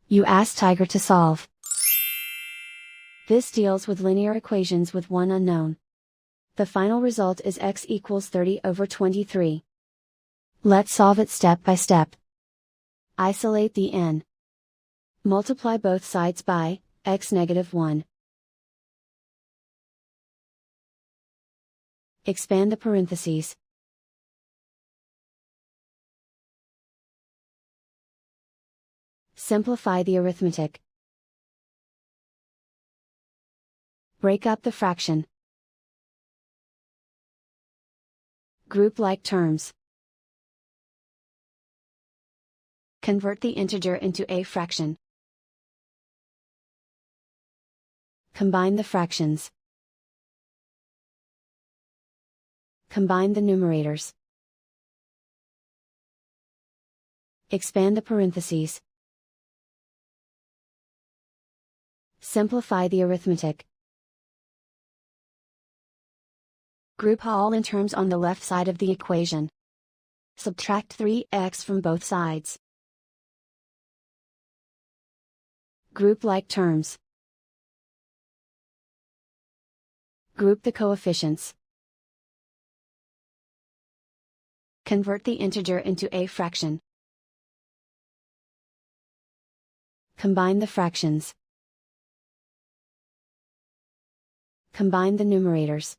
You ask Tiger to solve. This deals with linear equations with one unknown. The final result is x equals 30/23. Let's solve it step by step. Isolate the n. Multiply both sides by x -1. Expand the parentheses. Simplify the arithmetic. Break up the fraction. Group like terms. Convert the integer into a fraction. Combine the fractions. Combine the numerators. Expand the parentheses. Simplify the arithmetic. Group all in terms on the left side of the equation. Subtract 3x from both sides. Group like terms. Group the coefficients. Convert the integer into a fraction. Combine the fractions. Combine the numerators.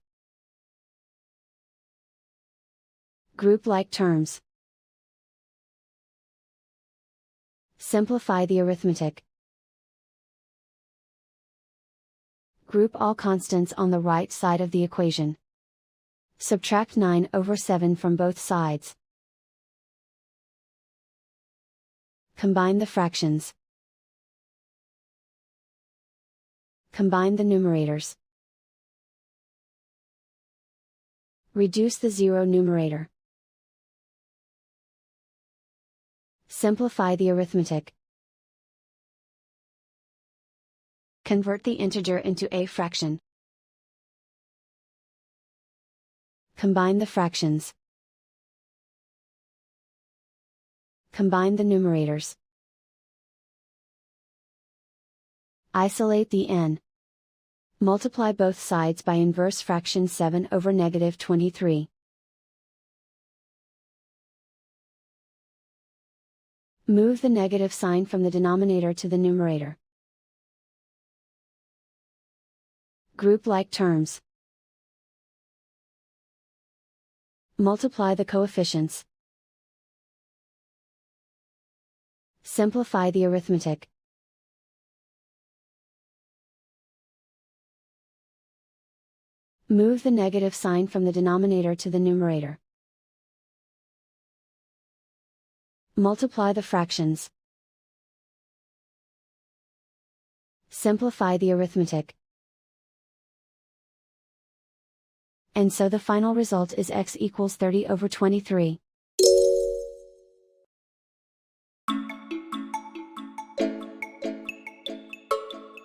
Group like terms. Simplify the arithmetic. Group all constants on the right side of the equation. Subtract 9/7 from both sides. Combine the fractions. Combine the numerators. Reduce the zero numerator. Simplify the arithmetic. Convert the integer into a fraction. Combine the fractions. Combine the numerators. Isolate the n. Multiply both sides by inverse fraction 7/-23. Move the negative sign from the denominator to the numerator. Group like terms. Multiply the coefficients. Simplify the arithmetic. Move the negative sign from the denominator to the numerator. Multiply the fractions. Simplify the arithmetic. And so the final result is x equals 30/23.